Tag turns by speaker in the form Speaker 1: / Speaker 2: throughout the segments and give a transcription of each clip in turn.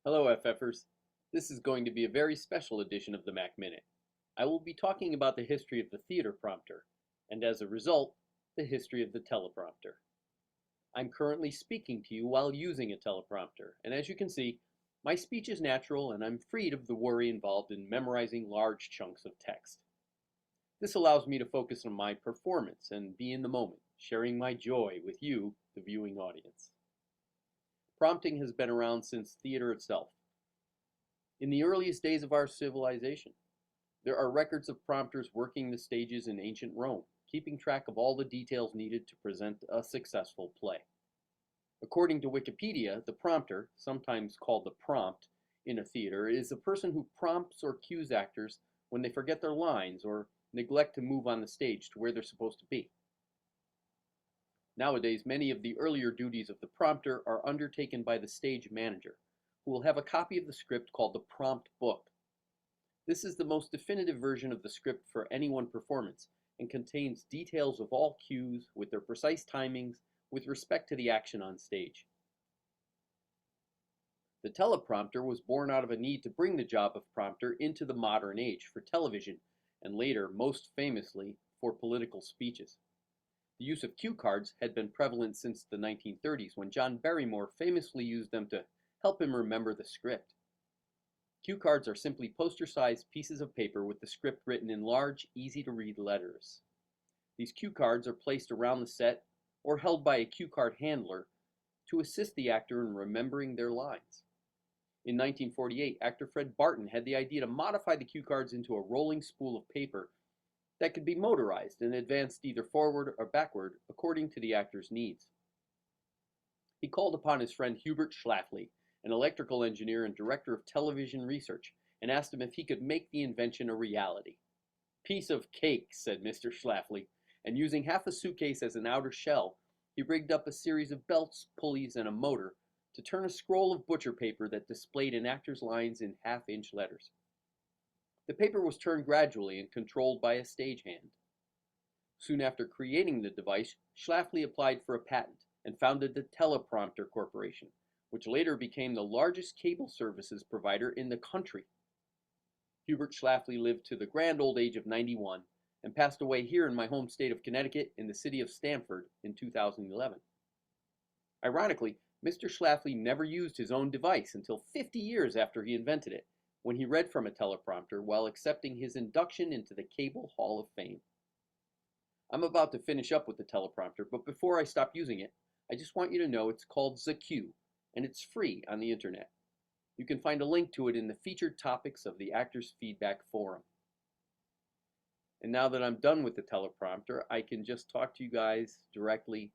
Speaker 1: Hello FFers. This is going to be a very special edition of the Mac Minute. I will be talking about the history of the theater prompter, and as a result, the history of the teleprompter. I'm currently speaking to you while using a teleprompter, and as you can see, my speech is natural and I'm freed of the worry involved in memorizing large chunks of text. This allows me to focus on my performance and be in the moment, sharing my joy with you, the viewing audience. Prompting has been around since theater itself. In the earliest days of our civilization, there are records of prompters working the stages in ancient Rome, keeping track of all the details needed to present a successful play. According to Wikipedia, the prompter, sometimes called the prompt in a theater, is a person who prompts or cues actors when they forget their lines or neglect to move on the stage to where they're supposed to be. Nowadays, many of the earlier duties of the prompter are undertaken by the stage manager, who will have a copy of the script called the prompt book. This is the most definitive version of the script for any one performance and contains details of all cues with their precise timings with respect to the action on stage. The teleprompter was born out of a need to bring the job of prompter into the modern age for television and later, most famously, for political speeches. The use of cue cards had been prevalent since the 1930s when John Barrymore famously used them to help him remember the script. Cue cards are simply poster-sized pieces of paper with the script written in large, easy-to-read letters. These cue cards are placed around the set or held by a cue card handler to assist the actor in remembering their lines. In 1948, actor Fred Barton had the idea to modify the cue cards into a rolling spool of paper that could be motorized and advanced either forward or backward according to the actor's needs. He called upon his friend Hubert Schlafly, an electrical engineer and director of television research, and asked him if he could make the invention a reality. "Piece of cake," said Mr. Schlafly, and using half a suitcase as an outer shell, he rigged up a series of belts, pulleys, and a motor to turn a scroll of butcher paper that displayed an actor's lines in half-inch letters. The paper was turned gradually and controlled by a stagehand. Soon after creating the device, Schlafly applied for a patent and founded the Teleprompter Corporation, which later became the largest cable services provider in the country. Hubert Schlafly lived to the grand old age of 91 and passed away here in my home state of Connecticut in the city of Stamford in 2011. Ironically, Mr. Schlafly never used his own device until 50 years after he invented it, when he read from a teleprompter while accepting his induction into the Cable Hall of Fame. I'm about to finish up with the teleprompter, but before I stop using it, I just want you to know it's called ZQ, and it's free on the internet. You can find a link to it in the featured topics of the Actors Feedback Forum. And now that I'm done with the teleprompter, I can just talk to you guys directly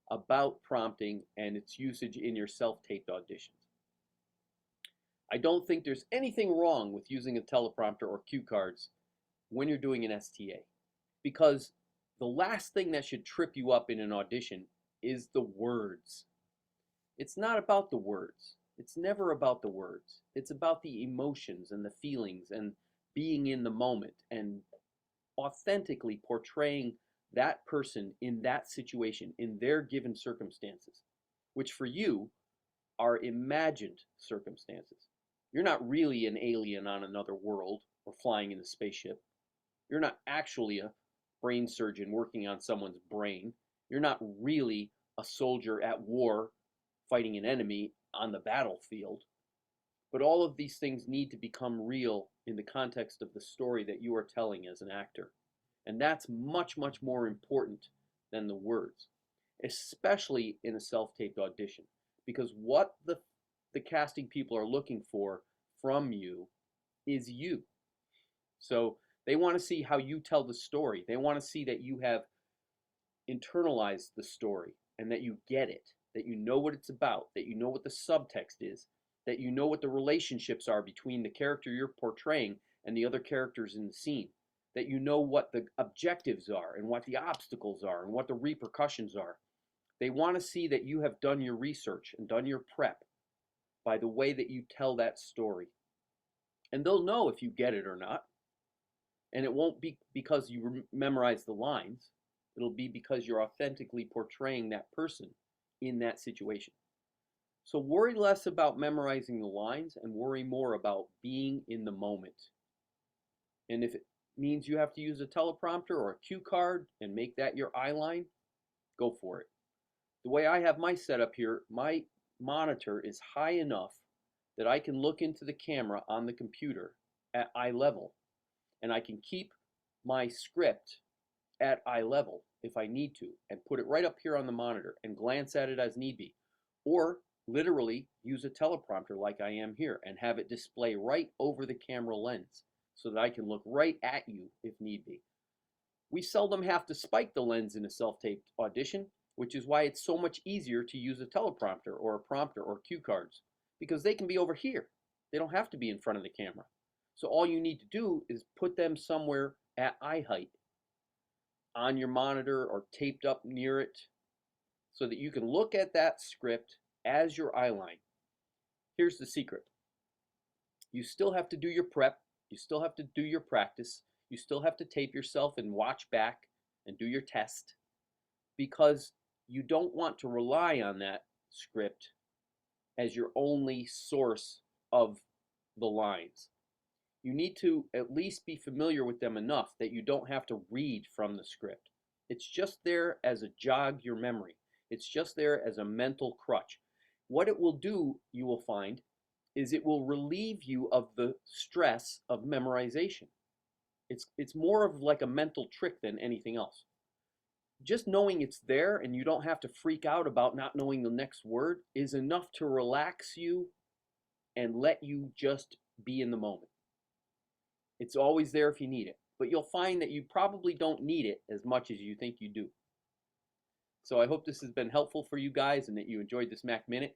Speaker 1: about prompting and its usage in your self-taped auditions. I don't think there's anything wrong with using a teleprompter or cue cards when you're doing an STA, because the last thing that should trip you up in an audition is the words. It's not about the words. It's never about the words. It's about the emotions and the feelings and being in the moment and authentically portraying that person in that situation, in their given circumstances, which for you are imagined circumstances. You're not really an alien on another world or flying in a spaceship. You're not actually a brain surgeon working on someone's brain. You're not really a soldier at war fighting an enemy on the battlefield. But all of these things need to become real in the context of the story that you are telling as an actor. And that's much, much more important than the words, especially in a self-taped audition, because what the casting people are looking for from you is you. So they want to see how you tell the story. They want to see that you have internalized the story and that you get it, that you know what it's about, that you know what the subtext is, that you know what the relationships are between the character you're portraying and the other characters in the scene, that you know what the objectives are and what the obstacles are and what the repercussions are. They want to see that you have done your research and done your prep by the way that you tell that story. And they'll know if you get it or not. And it won't be because you memorize the lines. It'll be because you're authentically portraying that person in that situation. So worry less about memorizing the lines and worry more about being in the moment. And if it means you have to use a teleprompter or a cue card and make that your eye line, go for it. The way I have my setup here, my monitor is high enough that I can look into the camera on the computer at eye level, and I can keep my script at eye level if I need to, and put it right up here on the monitor and glance at it as need be. Or literally use a teleprompter like I am here and have it display right over the camera lens so that I can look right at you if need be. We seldom have to spike the lens in a self-taped audition, which is why it's so much easier to use a teleprompter or a prompter or cue cards, because they can be over here. They don't have to be in front of the camera. So all you need to do is put them somewhere at eye height on your monitor or taped up near it so that you can look at that script as your eye line. Here's the secret. You still have to do your prep. You still have to do your practice. You still have to tape yourself and watch back and do your test, because you don't want to rely on that script as your only source of the lines. You need to at least be familiar with them enough that you don't have to read from the script. It's just there as a jog your memory. It's just there as a mental crutch. What it will do, you will find, is it will relieve you of the stress of memorization. It's more of like a mental trick than anything else. Just knowing it's there and you don't have to freak out about not knowing the next word is enough to relax you and let you just be in the moment. It's always there if you need it, but you'll find that you probably don't need it as much as you think you do. So I hope this has been helpful for you guys and that you enjoyed this Mac Minute,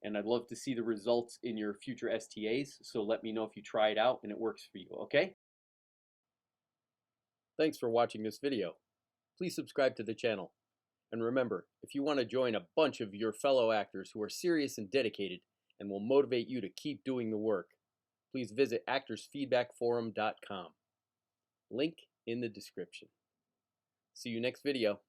Speaker 1: and I'd love to see the results in your future STAs, so let me know if you try it out and it works for you, okay? Thanks for watching this video. Please subscribe to the channel. And remember, if you want to join a bunch of your fellow actors who are serious and dedicated and will motivate you to keep doing the work, please visit actorsfeedbackforum.com. Link in the description. See you next video.